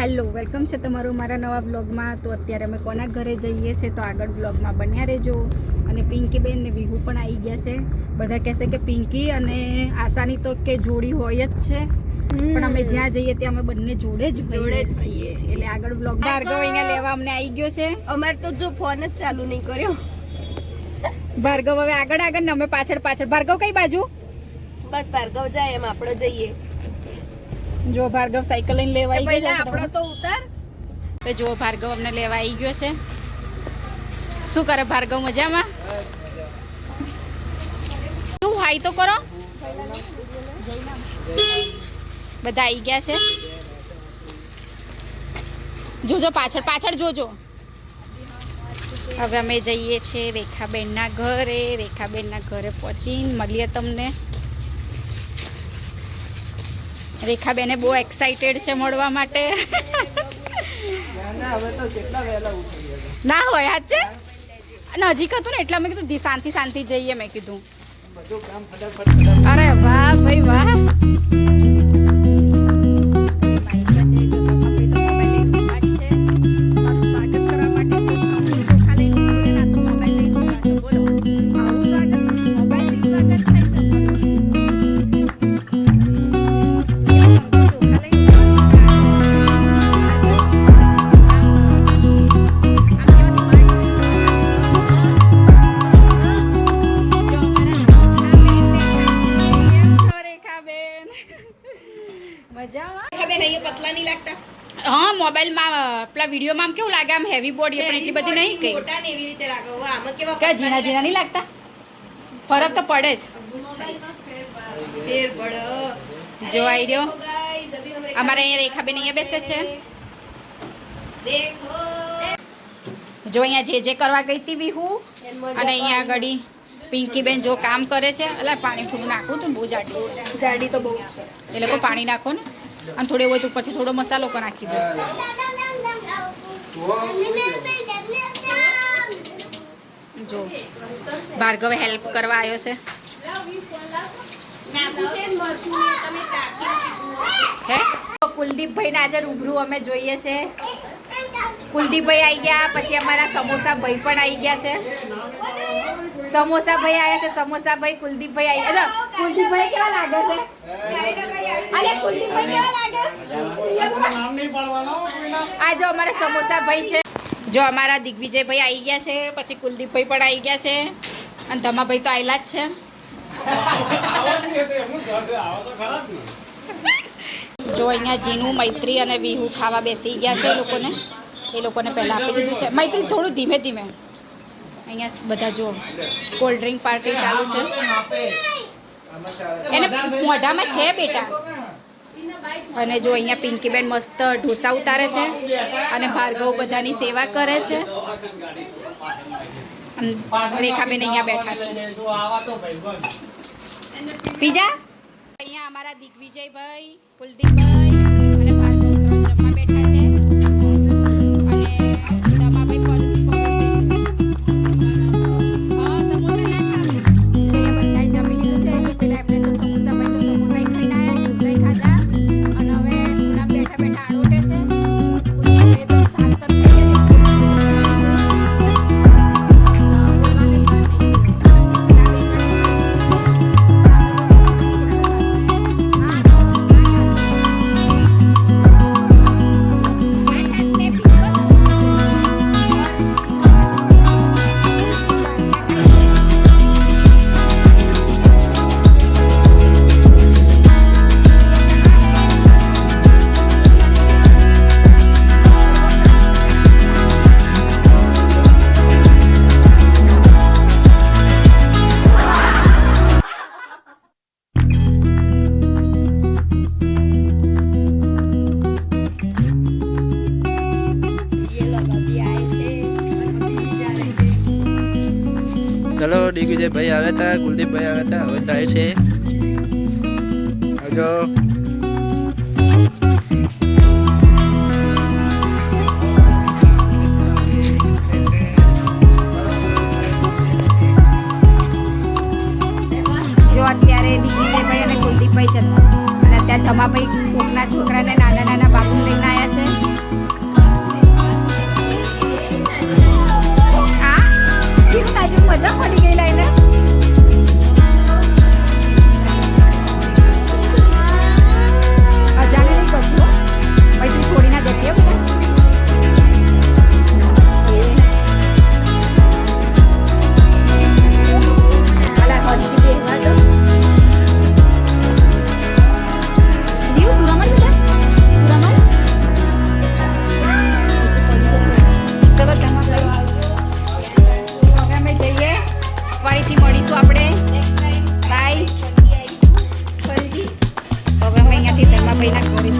Hello, welcome છે તમારું મારા નવા બ્લોગમાં. તો અત્યારે અમે કોના ઘરે જઈએ છીએ તો આગળ બ્લોગમાં બન્યા રહેજો. અને પિંકીબેન ને વિહુ પણ આવી ગયા છે. બધા કહેશે કે પિંકી અને આશાની તો કે જોડી હોય જ છે, પણ અમે જ્યાં જઈએ ત્યાં અમે બંને જોડે જ છીએ. એટલે આગળ બ્લોગ ભાર્ગવ અહીંયા લેવા અમને આવી ગયો છે. અમારે તો જો ફોન જ ચાલુ નહીં કર્યો. ભાર્ગવ હવે આગળ આગળ ને અમે પાછળ પાછળ. ભાર્ગવ કઈ બાજુ? બસ ભાર્ગવ જાય એમ આપણે જઈએ. જો ભાર્ગવ સાયકલ લઈને લેવા આવી ગયો. આપણો તો ઉતાર. તો જો ભાર્ગવ અમને લેવા આવી ગયો છે. શું કરે ભાર્ગવ? મજામાં? તું હાઈ તો કરો. બધા આવી ગયા છે. જોજો પાછળ પાછળ જોજો. હવે અમે જઈએ છીએ રેખાબેનના ઘરે. રેખાબેનના ઘરે પહોંચીને મળીએ તમને. રેખાબેને બહુ એક્સાઇટેડ છે મળવા માટે. ના હોય હાથ છે નજીક હતું ને એટલે મેં કીધું શાંતિ શાંતિ જઈએ. મેં કીધું અરે વાહ ભાઈ વાહ. હા, મોબાઈલમાં પેલા વિડીયોમાં આમ કેવું લાગે, આમ હેવી બોડી પણ એટલી બધી નહીં કઈ મોટા ને એવી રીતે લાગે. આમાં કેવા કે ઝીણા ઝીણા નહીં લાગતા? ફરક તો પડે જ. ફેર પડે. જો આવી રહ્યો અમારે અહીંયા રેખાબેન અહીંયા બેસે છે. જો અહીંયા જે કરવા ગઈ હતી વિહુ, અને અહીંયા આગળ પિંકીબેન જો કામ કરે છે. એટલે પાણી થોડું નાખવું તો બહુ જાડી છે. જાડી તો બહુ છે. એ લોકો પાણી નાખો ને, અને થોડી હોય તો ઉપરથી થોડો મસાલો પણ નાખી દો. જો ભાર્ગવ હેલ્પ કરવા આવ્યો છે. હે કુલદીપભાઈ ને આજે રૂબરૂ અમે જોઈએ છે. કુલદીપભાઈ આવી ગયા, પછી અમારા સમોસા ભાઈ પણ આવી ગયા છે. સમોસા ભાઈ આવ્યા છે. સમોસા ભાઈ કુલદીપભાઈ આવી ગયા. કુલદીપભાઈ કેવા લાગે છે? અરે કુલદીપભાઈ કેવા લાગે? આ જો અમારા સમોસા ભાઈ છે. જો અમારા દિગ્વિજયભાઈ આવી ગયા છે. પછી કુલદીપભાઈ પણ આવી ગયા છે. અને ધમાભાઈ તો આવેલા જ છે. જો અહીંયા જીનું, મૈત્રી અને વિહુ ખાવા બેસી ગયા છે. એ લોકોને પહેલાં આપી દીધું છે. મૈત્રી થોડું ધીમે ધીમે. અહીંયા બધા જો કોલ્ડ ડ્રિંક પાર્ટી ચાલુ છે. એને મોઢામાં છે બેટા. અને જો અહીંયા પિંકીબેન મસ્ત ઢોસા ઉતારે છે, અને ભાર્ગવ બધાની સેવા કરે છે. રેખાબેન અહીંયા બેઠા છે. બીજા અહીંયા અમારા દિગ્વિજયભાઈ, કુલદીપભાઈ અને ભાર્ગવ જમવા બેઠા છે. અને દમાભાઈ પોલીસ ચલો દિગ્વિજયભાઈ આવ્યા હતા, કુલદીપભાઈ આવ્યા હતા, હવે થાય છે. જો અત્યારે દિગ્વિજયભાઈ અને કુલદીપભાઈ જતા, અને અત્યારે ધમાભાઈ કોકના છોકરાને નાના નાના બાબુ લઈને આવ્યા છે. ભાઈના ઘરે